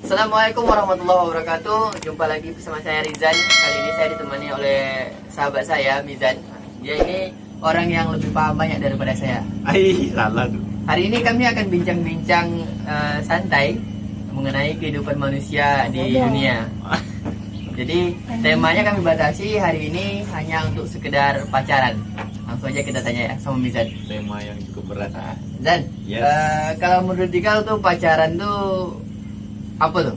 Assalamualaikum warahmatullahi wabarakatuh. Jumpa lagi bersama saya Rizan. Kali ini saya ditemani oleh sahabat saya Mizan. Dia ini orang yang lebih paham banyak daripada saya. Salah tuh. Hari ini kami akan bincang-bincang santai mengenai kehidupan manusia di dunia. Jadi temanya kami batasi hari ini hanya untuk sekedar pacaran. Langsung aja kita tanya ya sama Mizan. Tema yang cukup berat. Zan, Yes. kalau menurut Dikau tuh pacaran tuh apa tuh?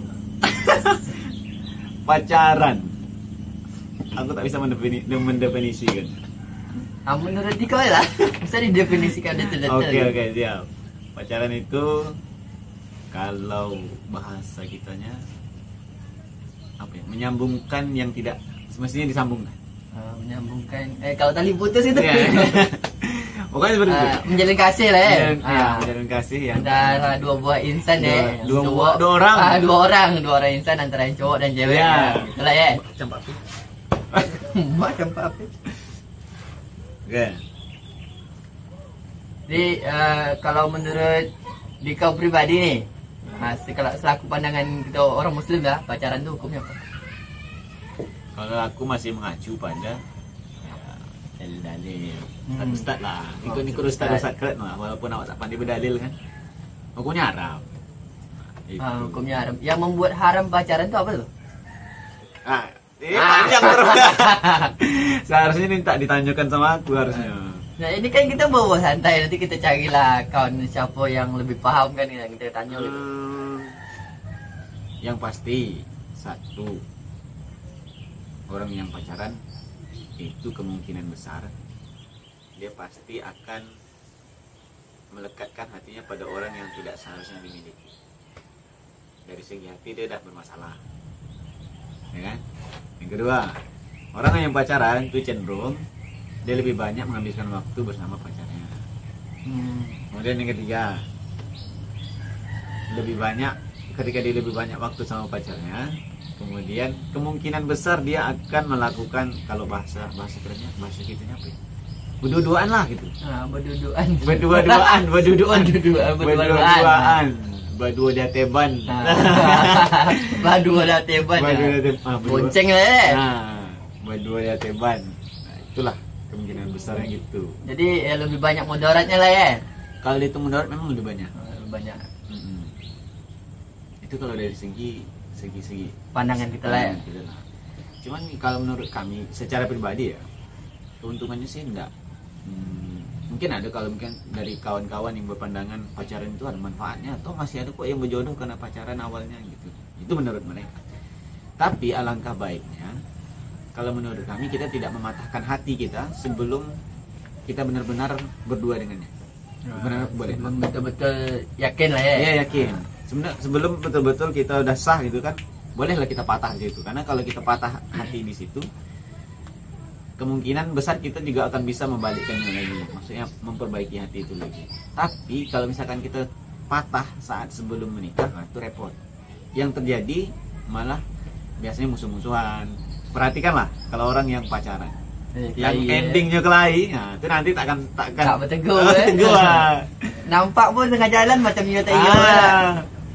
Pacaran. Aku tak bisa mendefinisikan. Menurut Dikau lah, bisa didefinisikan detail-detail. Oke, siap. Pacaran itu kalau bahasa kitanya apa ya? Menyambungkan yang tidak semestinya disambungkan. Menyambungkan. Kalau tali putus itu. Iya. Pokoknya seperti itu. Menjalin kasih lah ya. Menjalin kasih ya. Antara dua buah insan ya. Dua orang. Dua orang insan antara yang cowok dan cewek. Ya. Itulah ya. Macam apa? Macam apa? Oke. Jadi kalau menurut Dikau pribadi nih, selaku pandangan kita orang Muslim ya, pacaran itu hukumnya apa? Kalau aku masih mengacu pada dalil-dalil Ustaz lah, ikut Ustaz keren lah, walaupun awak tak pandai berdalil kan, hukumnya haram. Hukumnya haram. Yang membuat haram pacaran itu apa tuh? Panjang terus. Seharusnya ini tak ditanyakan sama aku harusnya. Nah ini kan kita bawa santai, nanti kita carilah kawan siapa yang lebih paham kan, yang kita tanya gitu. Yang pasti satu, orang yang pacaran itu kemungkinan besar dia pasti akan melekatkan hatinya pada orang yang tidak seharusnya dimiliki. Dari segi hati dia dah bermasalah, ya kan? Yang kedua, orang yang pacaran itu cenderung dia lebih banyak menghabiskan waktu bersama pacarnya. Kemudian yang ketiga, ketika dia lebih banyak waktu sama pacarnya, kemudian kemungkinan besar dia akan melakukan, kalau bahasa kerennya, bahasa kitanya apa ya? Berdua-duaan lah gitu. Berdua-duaan. Berdua dateban. Bonceng lah ya. Berdua dateban. Nah, itulah kemungkinan besarnya gitu. Jadi lebih banyak mudaratnya lah ya. Kalau itu mudarat memang lebih banyak. Lebih banyak. Itu kalau dari segi Pandangan kita lah ya. Cuman kalau menurut kami secara pribadi ya, keuntungannya sih enggak. Mungkin ada kalau mungkin dari kawan-kawan yang berpandangan pacaran itu ada manfaatnya, atau masih ada kok yang berjodoh karena pacaran awalnya gitu. Itu menurut mereka. Tapi alangkah baiknya kalau menurut kami kita tidak mematahkan hati kita sebelum kita benar-benar berdua dengannya. Benar boleh. Betul-betul yakin lah ya. Iya, yakin. Sebenarnya sebelum betul-betul kita udah sah gitu kan, bolehlah kita patah gitu. Karena kalau kita patah hati di situ, kemungkinan besar kita juga akan bisa membalikkannya lagi. Maksudnya memperbaiki hati itu lagi. Tapi kalau misalkan kita patah saat sebelum menikah, nah itu repot. Yang terjadi malah biasanya musuh-musuhan. Perhatikanlah kalau orang yang pacaran, yang endingnya kelahi, nah itu nanti takkan bertegur. Nampak pun tengah jalan macam nyata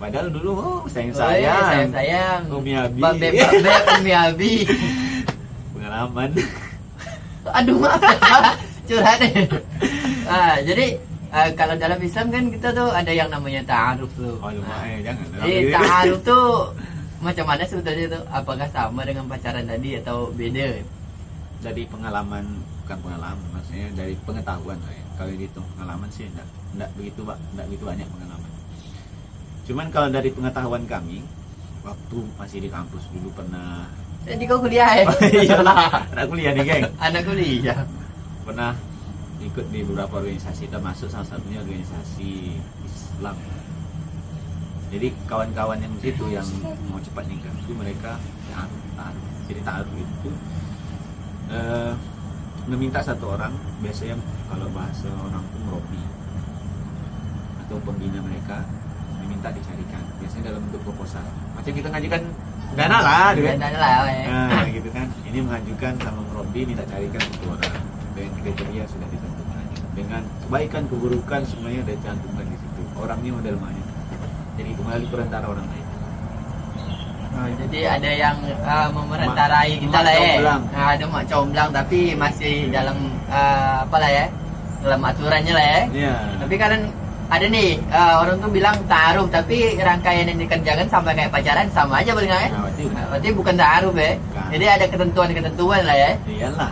padahal dulu sayang sayang Umi Abi pengalaman. Aduh maaf curhat deh. Jadi kalau dalam Islam kan kita tuh ada yang namanya ta'aruf tuh. Jangan. Jadi ta'aruf tuh macam mana sebetulnya tuh? Apakah sama dengan pacaran tadi atau beda? Dari pengalaman, bukan pengalaman, maksudnya dari pengetahuan saya. Kalau dihitung pengalaman sih enggak begitu banyak pengalaman. Cuman kalau dari pengetahuan kami, waktu masih di kampus dulu pernah. Jadi kau kuliah ya? Iyalah, anak kuliah nih geng. Anak kuliah. Pernah ikut di beberapa organisasi, termasuk salah satunya organisasi Islam. Jadi kawan-kawan yang di situ yang mau cepat nikah itu mereka ta'aruf. Jadi ta'aruf itu meminta satu orang, biasanya kalau bahasa orang itu murabi atau pembina mereka, diminta dicarikan, biasanya dalam bentuk proposal. Macam kita ngajukan dana lah, nah, gitu kan. Ini mengajukan sama murabi, minta carikan satu orang dengan kriteria sudah ditentukan, dengan kebaikan keburukan semuanya sudah dicantumkan di situ. Orangnya model mana, jadi kembali perantara orang lain. Jadi ada yang memerentarai kita lah ya. Ada mak comblang tapi masih dalam apa lah ya, dalam aturannya lah ya. Iya. Tapi kadang ada nih orang tuh bilang taruh tapi rangkaian yang dikerjakan sampai kayak pacaran sama aja paling ya. Berarti bukan taruh ya. Jadi ada ketentuan lah ya. Iyalah.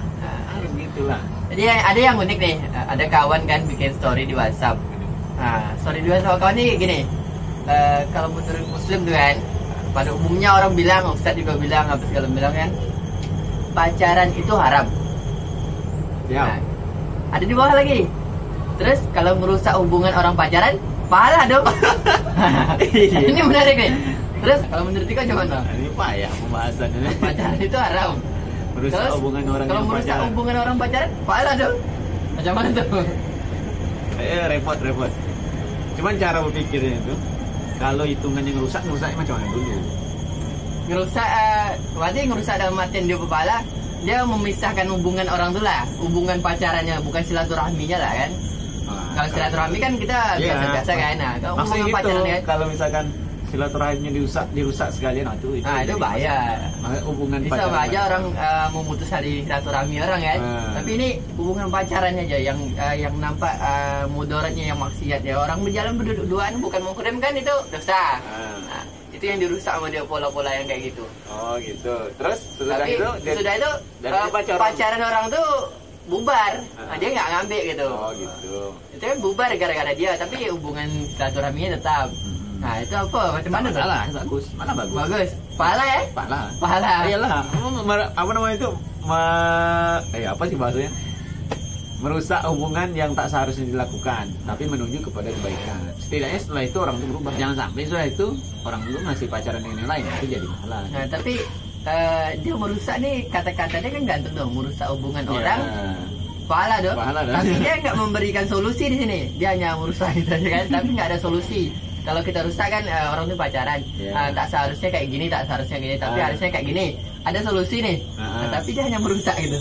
Gitulah. Jadi ada yang unik nih. Ada kawan kan bikin story di WhatsApp. Nah, story di WhatsApp kawan nih gini. Kalau menurut Muslim tuh kan, pada umumnya orang bilang, Ustadz juga bilang, apa segala bilang kan, pacaran itu haram. Ya. Nah, ada di bawah lagi. Terus kalau merusak hubungan orang pacaran, pahala dong. Ini menarik nih. Terus kalau menurut Tika gimana? Ini payah pembahasannya. Pacaran itu haram. Merusak Terus, hubungan orang kalau merusak pacaran. hubungan orang pacaran, pahala dong. Macam mana tuh? Repot. Cuman cara berpikirnya itu, kalau hitungannya ngerusaknya macam mana dulu? Ngerusak, berarti ngerusak dalam artian dia kepala, dia memisahkan hubungan orang tuh lah, hubungan pacarannya, bukan silaturahminya lah kan. Kalau silaturahmi kan kita biasa-biasa kan. Nah, kalau maksudnya hubungan gitu, pacaran kan, kalau misalkan silaturahminya dirusak sekalian, itu bahaya. Hubungan Bisa pacaran aja orang memutus hari silaturahmi orang kan. Tapi ini hubungan pacarannya aja yang nampak mudaratnya, yang maksiat ya. Orang berjalan berdua-duaan bukan mengkudam kan, itu dosa. Nah, itu yang dirusak sama dia, pola-pola yang kayak gitu. Oh gitu. Terus Tapi sudah itu pacaran orang tuh bubar. Nah, dia nggak ngambil gitu. Oh gitu. Itu kan bubar gara-gara dia, tapi hubungan silaturahminya tetap. Nah, itu apa? Macam mana tuh? Bagus. Malah bagus. Bagus. Pahala ya? Pahala. Iyalah. Apa namanya itu? Apa sih bahasanya? Merusak hubungan yang tak seharusnya dilakukan, tapi menuju kepada kebaikan. Setidaknya setelah itu orang itu berubah. Jangan sampai setelah itu orang itu masih pacaran dengan yang lain, itu jadi masalah. Nah, tapi dia merusak nih, kata-katanya kan gantung dong, merusak hubungan orang. Pahala dong. Tapi dia nggak memberikan solusi di sini. Dia hanya merusak gitu aja kan, tapi nggak ada solusi. Kalau kita rusak kan orang itu pacaran, tak seharusnya kayak gini, tak seharusnya gini, tapi harusnya kayak gini. Ada solusi nih, tapi dia hanya merusak gitu.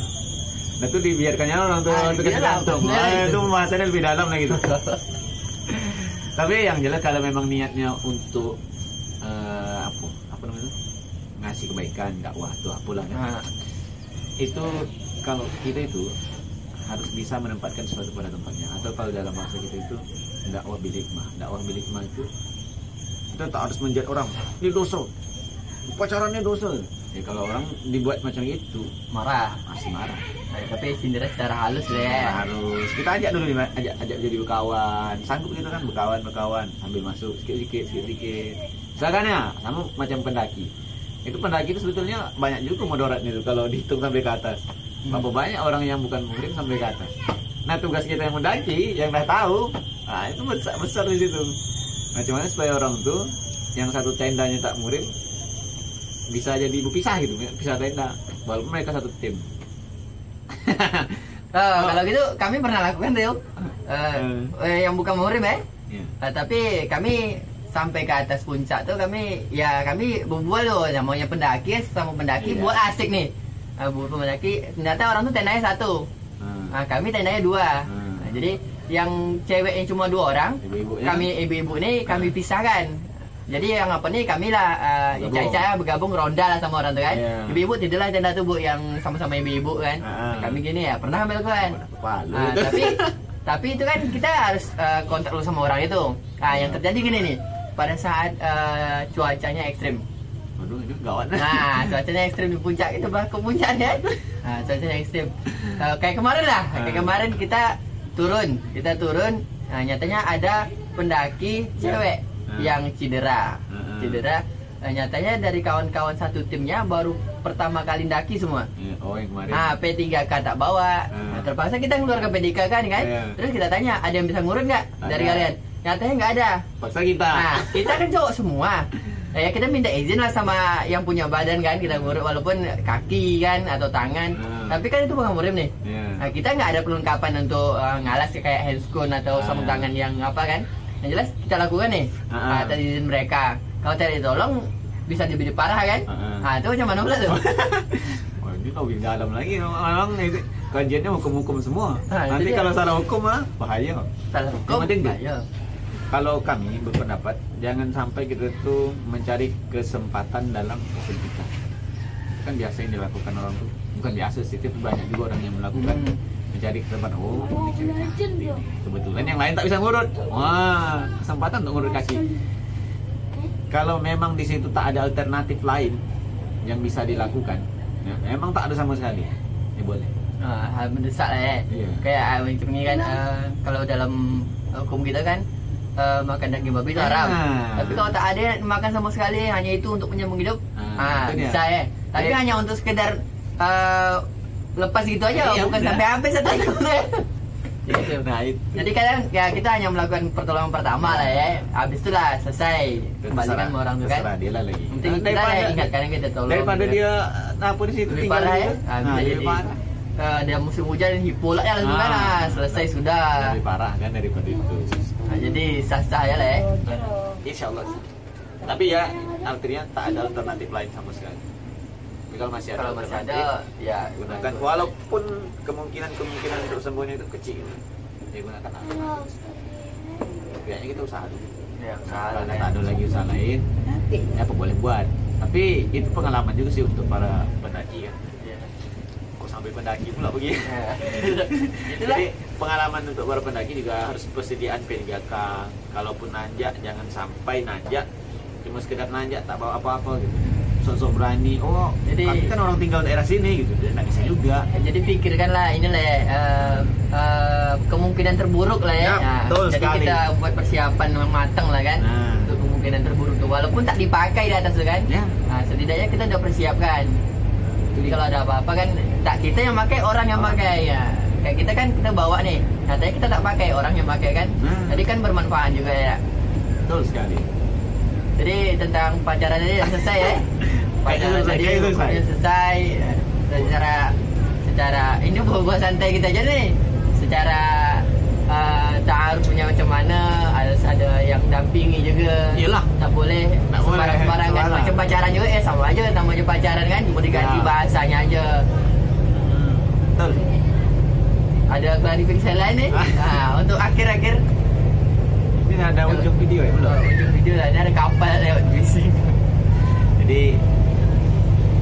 Nah itu dibiarkannya orang tuh kasih gantung. Itu pembahasannya lebih dalam lah gitu. Tapi yang jelas kalau memang niatnya untuk apa namanya itu, ngasih kebaikan, dakwah tuh apalah kan. Itu kalau kita itu harus bisa menempatkan sesuatu pada tempatnya, atau kalau dalam bahasa kita itu dakwah bil hikmah. Dakwah bil hikmah itu kita tak harus menjadi orang ini dosa, pacarannya dosa. Ya kalau orang dibuat macam itu marah, masih marah. Nah, tapi sindirnya secara halus deh. Harus kita ajak dulu, ajak jadi berkawan, sanggup gitu kan, berkawan sambil masuk sedikit. Misalkan ya sama macam pendaki. Itu pendaki itu sebetulnya banyak juga mudaratnya itu kalau dihitung sampai ke atas. Berapa banyak orang yang bukan muhrim sampai ke atas. Nah tugas kita yang mendaki, yang dah tahu, nah itu besar di situ. Nah cuman supaya orang tuh yang satu tendanya tak muhrim bisa jadi berpisah gitu, pisah tenda, walaupun mereka satu tim. Kalau gitu kami pernah lakukan tuh, yang bukan muhrim ya. Tapi kami sampai ke atas puncak tuh kami berbual loh, namanya pendaki sama pendaki buat asik nih. Buat pendaki ternyata orang tuh tendanya satu. Nah, kami tendanya dua. Nah, jadi yang ceweknya cuma 2 orang, kami ibu-ibu nih kami pisahkan. Jadi yang apa nih kami lah Ica bergabung ronda lah sama orang tuh kan. Ibu-ibu tidurlah tenda tuh Bu, yang sama-sama ibu-ibu kan. Kami gini ya pernah ambil kan. Tapi itu kan kita harus kontak dulu sama orang itu. Nah yang terjadi gini nih, pada saat cuacanya ekstrim. Waduh itu gawat. Nah cuacanya ekstrim di puncak itu ke puncaknya. Nah cuacanya ekstrim. Kayak kemarin lah, kayak kemarin kita turun. Nah, nyatanya ada pendaki cewek yang cedera. Nyatanya dari kawan-kawan satu timnya baru pertama kali daki semua. Oh yang kemarin. Nah P3K tak bawa. Nah, terpaksa kita keluar ke P3K kan. Terus kita tanya, ada yang bisa ngurut nggak dari kalian? Nyatanya nggak ada. Paksa kita. Nah kita kan cowok semua. Nah, ya kita minta izin lah sama yang punya badan kan, kita ngurut walaupun kaki kan atau tangan. Tapi kan itu bukan murim nih. Nah, kita nggak ada perlengkapan untuk ngalas kayak handscone atau sarung tangan yang apa kan. Yang jelas kita lakukan nih. Tadi izin mereka. Kalau tidak ditolong bisa jadi parah kan. Nah itu macam mana pula tuh? Oh, ini lebih dalam lagi. Memang kajiannya hukum-hukum semua. Nanti dia. kalau salah hukum bahaya. Salah hukum bahaya. kalau kami berpendapat jangan sampai kita tuh mencari kesempatan dalam kesempitan. Kan biasa yang dilakukan orang tuh, bukan biasa sih, tapi banyak juga orang yang melakukan mencari kesempatan. Oh, ini cewek cantik. Kebetulan yang lain tak bisa ngurut. Wah, kesempatan untuk ngurut kaki. Kalau memang di situ tak ada alternatif lain yang bisa dilakukan, ya, memang tak ada sama sekali, ya boleh. Hal mendesak lah ya. Iya. Kayak macam ni kan, kalau dalam hukum kita kan makan daging babi itu haram. Tapi kalau tak ada makan sama sekali, hanya itu untuk menyambung hidup, bisa ya. Tapi hanya untuk sekedar lepas gitu aja, iya, bukan udah. sampai habis atau gimana. Gitu. Nah, itu. Jadi kadang ya kita hanya melakukan pertolongan pertama lah ya. Habis itulah selesai. Kembalikan sama orang tu kan. Terserah dia lah lagi. Penting kita ingatkan kita tolong. Daripada gitu. dia apa di situ Lebih tinggal parah ya. gitu. Bisa Lebih jadi parah. dia musim hujan hipo lah ya langsung kan. Selesai sudah. Lebih parah kan daripada itu. Jadi sah-sah ya lah ya. Insya Allah. Tapi ya artinya tak ada alternatif lain sama sekali. Tapi kalau masih ada, ya gunakan. Walaupun kemungkinan untuk sembuhnya itu kecil, ya gunakan apa? Kayaknya kita usaha dulu. Ya, Kalau tak ada lagi usaha lain, ya apa boleh buat. Tapi itu pengalaman juga sih untuk para pendaki kan. Kok sampai pendaki pula begini? Jadi pengalaman untuk para pendaki juga harus persediaan P3K. Kalaupun nanjak jangan sampai nanjak cuma sekedar nanjak tak bawa apa-apa gitu. Sok-sok berani. Oh, jadi kami kan orang tinggal daerah sini gitu. Nggak bisa juga. Jadi pikirkanlah inilah ya, kemungkinan terburuk lah ya. Ya, betul jadi sekali. kita buat persiapan yang matang lah kan. Untuk kemungkinan terburuk itu walaupun tak dipakai di atas tu kan. Ya. Setidaknya kita udah persiapkan. Jadi kalau ada apa-apa kan tak kita yang pakai, orang yang pakai ya. Kayak kita kan kita bawa nih. Katanya kita tak pakai, orang yang pakai kan. Jadi kan bermanfaat juga ya. Betul sekali. Jadi tentang pacaran ini dah selesai ya. Pacaran tadi hukumnya selesai. Secara ini buat santai kita aja nih. Secara ta'aruf punya macam mana, harus ada yang dampingi juga. Iyalah. Tak boleh sembarang-sembarangan macam pacaran juga sama aja namanya pacaran kan, cuma diganti bahasanya aja. Betul. Ada klarifikasi lain nih. Untuk akhir-akhir Ini ada ujung video ya belum? ujung video lah, ini ada kapal lewat bising. Jadi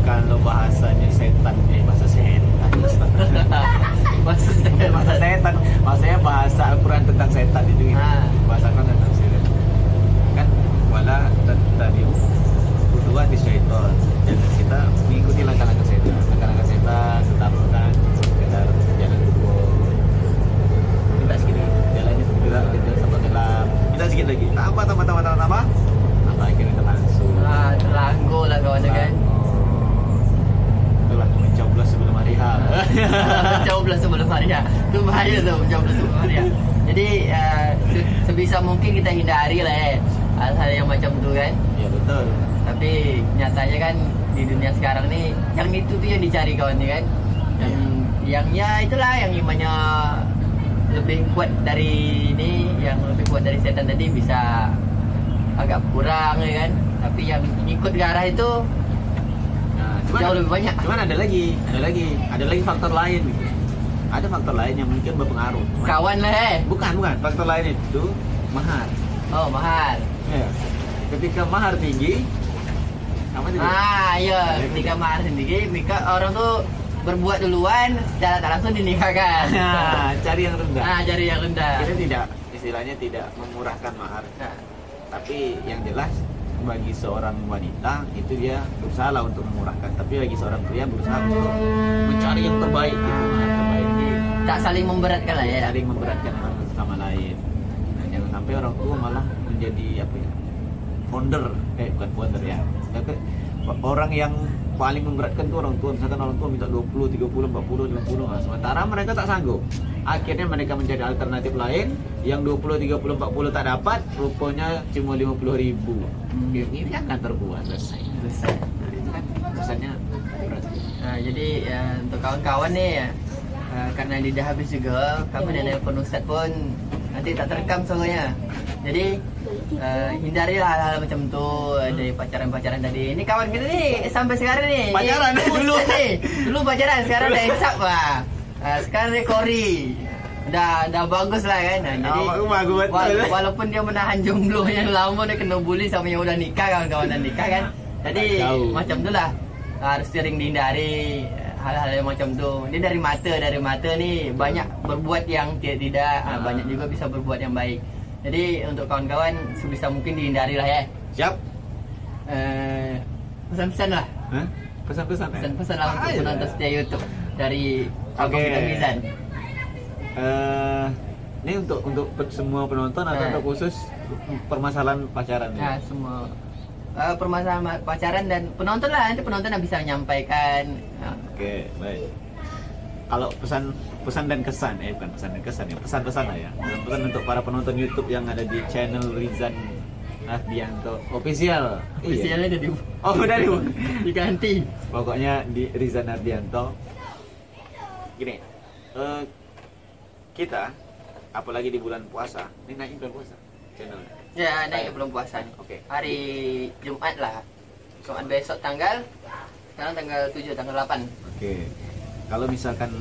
kalau bahasanya setan, bahasa setan. Bahasa setan, maksudnya bahasa Al-Quran tentang setan itu gitu. Bahasa Al-Quran tentang setan. Kan wala tattabi'u khutuwati syaitan. Jadi kita mengikuti langkah-langkah setan. Langkah-langkah setan tetap kan sekedar jalan dulu. Kita sedikit jalannya kita sampai gelap. Kita sedikit lagi. Tambah. Sampai akhirnya kita langsung. Terlanggo lah kawan kan. Itulah mencoblos sebelum hari H. Mencoblos sebelum hari H. Itu bahaya tuh mencoblos sebelum hari H. Jadi sebisa mungkin kita hindari lah ya hal-hal yang macam itu kan. Iya betul. Tapi nyatanya kan di dunia sekarang nih yang itu tuh yang dicari kawan kan. Yang ya itulah yang imannya lebih kuat dari ini, yang lebih kuat dari setan tadi bisa agak kurang ya kan. Tapi yang ikut ke arah itu jauh lebih banyak. Cuman ada lagi faktor lain gitu. Ada faktor lain yang mungkin berpengaruh. Kawan lah Bukan. Faktor lain itu mahar. Oh, mahar. Ya. Ketika mahar tinggi, apa itu? Iya. Ketika mahar tinggi, maka orang tuh berbuat duluan, secara tak langsung dinikahkan. Cari yang rendah. Cari yang rendah. Kita istilahnya tidak memurahkan mahar. Tapi yang jelas bagi seorang wanita itu dia berusaha lah untuk memurahkan, tapi bagi seorang pria berusaha untuk mencari yang terbaik gitu, terbaik. Tak saling memberatkan lah ya. Saling memberatkan satu sama lain. Nah, jangan sampai orang tua malah menjadi apa ya? Bukan founder ya. Orang yang paling memberatkan tuh orang tua. Misalkan orang tua minta 20, 30, 40, 50. Nah, sementara mereka tak sanggup. Akhirnya mereka mencari alternatif lain yang 20, 30, 40 tak dapat, rupanya cuma 50.000. Ini akan terbuat selesai. Nah, itu kan kesannya berat. Jadi untuk kawan-kawan nih ya, karena ini dah habis juga, kami dan nelpon Ustaz pun nanti tak terekam soalnya. Jadi hindarilah hal-hal macam tu dari pacaran-pacaran tadi. Ini kawan kita nih sampai sekarang nih pacaran dulu pacaran, sekarang dah hisap lah. Sekarang dia kori. udah bagus lah kan. Nah, jadi bagus betul. Walaupun dia menahan jomblo yang lama, dia kena bully sama yang udah nikah, kawan-kawan udah nikah kan. Jadi macam itulah, harus sering dihindari hal-hal yang macam tu. Dia dari mata nih banyak berbuat yang tidak, banyak juga bisa berbuat yang baik. Jadi untuk kawan-kawan sebisa mungkin dihindari lah ya. Siap. Pesan-pesan lah. Pesan-pesan ya? Pesan-pesan lah untuk penonton setia YouTube dari Mizan. Ini untuk semua penonton atau untuk khusus permasalahan pacaran? Nah, semua permasalahan pacaran dan penonton lah, nanti penonton yang bisa menyampaikan. Oke, baik. Kalau pesan dan kesan, bukan pesan dan kesan ya, pesan-pesan lah ya. Pesan untuk para penonton YouTube yang ada di channel Rizan Ardianto official. Officialnya udah udah diganti. Pokoknya di Rizan Ardianto. Gini, kita apalagi di bulan puasa, ini naik bulan puasa channelnya. Ya, naik bulan puasa. Oke. Hari Jumat lah. Jumat besok sekarang tanggal 7, tanggal 8. Oke. Kalau misalkan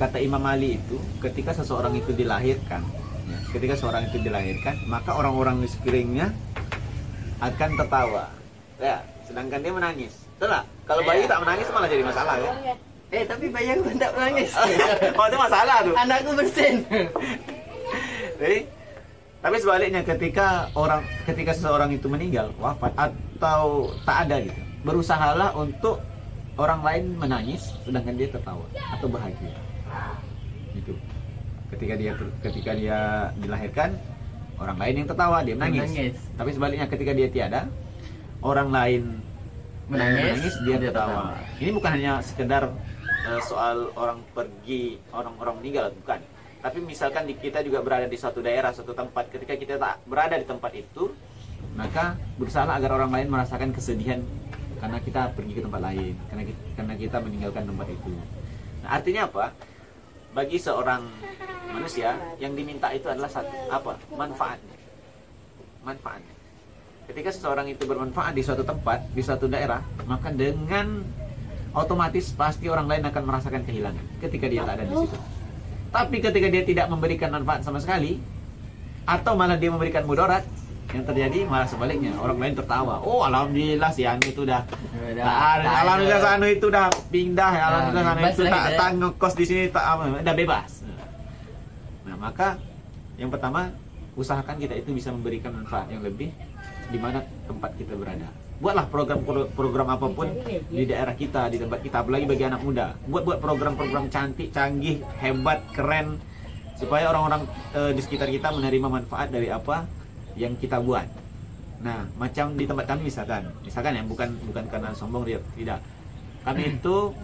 kata Imam Ali itu, ketika seseorang itu dilahirkan, maka orang-orang di sekelilingnya akan tertawa. Ya, sedangkan dia menangis. Betul tak? Kalau bayi tak menangis malah jadi masalah ya. Tapi bayi aku tak menangis. Itu masalah tuh. Anakku bersin. Tapi sebaliknya ketika seseorang itu meninggal, wafat atau tak ada gitu, berusahalah untuk orang lain menangis sedangkan dia tertawa atau bahagia. Gitu. Ketika dia dilahirkan, orang lain yang tertawa, dia menangis. Tapi sebaliknya ketika dia tiada, orang lain menangis, dia tertawa. Ini bukan hanya sekedar soal orang pergi, orang meninggal, bukan. Tapi misalkan kita juga berada di suatu daerah, suatu tempat, ketika kita tak berada di tempat itu, maka berusaha agar orang lain merasakan kesedihan karena kita pergi ke tempat lain, karena kita meninggalkan tempat itu. Nah, artinya apa? Bagi seorang manusia yang diminta itu adalah satu, apa? Manfaatnya. Ketika seseorang itu bermanfaat di suatu tempat, di suatu daerah, maka dengan otomatis pasti orang lain akan merasakan kehilangan ketika dia tak ada di situ. Tapi ketika dia tidak memberikan manfaat sama sekali, atau malah dia memberikan mudarat, yang terjadi malah sebaliknya, orang lain tertawa. Oh, alhamdulillah si Anu itu alhamdulillah si Anu itu udah pindah, alhamdulillah si Anu itu tak ngekos di sini, udah bebas. Nah, maka yang pertama, usahakan kita itu bisa memberikan manfaat yang lebih di mana tempat kita berada. Buatlah program apapun di daerah kita, di tempat kita, apalagi bagi anak muda. Buat program-program cantik, canggih, hebat, keren, supaya orang-orang di sekitar kita menerima manfaat dari apa yang kita buat. Nah, macam di tempat kami misalkan ya, bukan karena sombong, tidak. Kami itu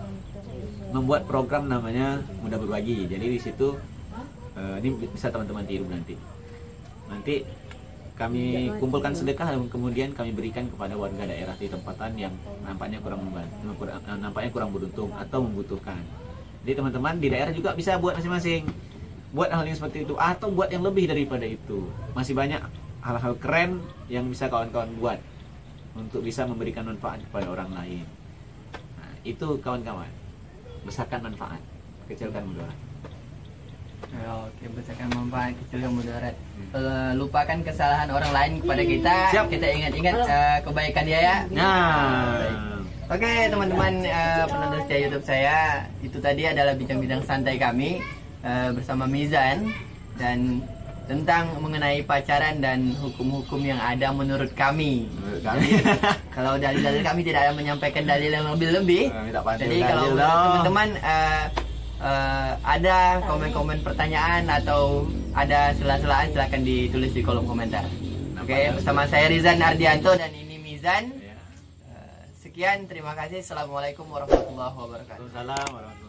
membuat program namanya Muda Berbagi. Jadi di situ ini bisa teman-teman tiru nanti kami kumpulkan sedekah dan kemudian kami berikan kepada warga daerah di tempatan yang nampaknya kurang beruntung atau membutuhkan. Jadi teman-teman di daerah juga bisa buat masing-masing, buat hal yang seperti itu atau buat yang lebih daripada itu. Masih banyak hal-hal keren yang bisa kawan-kawan buat untuk bisa memberikan manfaat kepada orang lain. Nah, itu kawan-kawan, besarkan manfaat, kecilkan mudarat. Oke, besarkan manfaat, kecilkan mudarat. Lupakan kesalahan orang lain kepada kita. Siap. Kita ingat-ingat kebaikan dia ya. Nah, oke teman-teman penonton setia YouTube saya, itu tadi adalah bincang-bincang santai kami bersama Mizan dan tentang mengenai pacaran dan hukum-hukum yang ada menurut kami. Kalau dalil-dalil kami tidak ada menyampaikan dalil yang lebih-lebih. Jadi kalau teman-teman ada komen-komen pertanyaan atau ada celah-celahan, silahkan ditulis di kolom komentar. Oke, bersama saya Rizan Ardianto dan ini Mizan. Sekian, terima kasih. Assalamualaikum warahmatullahi wabarakatuh. Waalaikumsalam warahmatullahi wabarakatuh.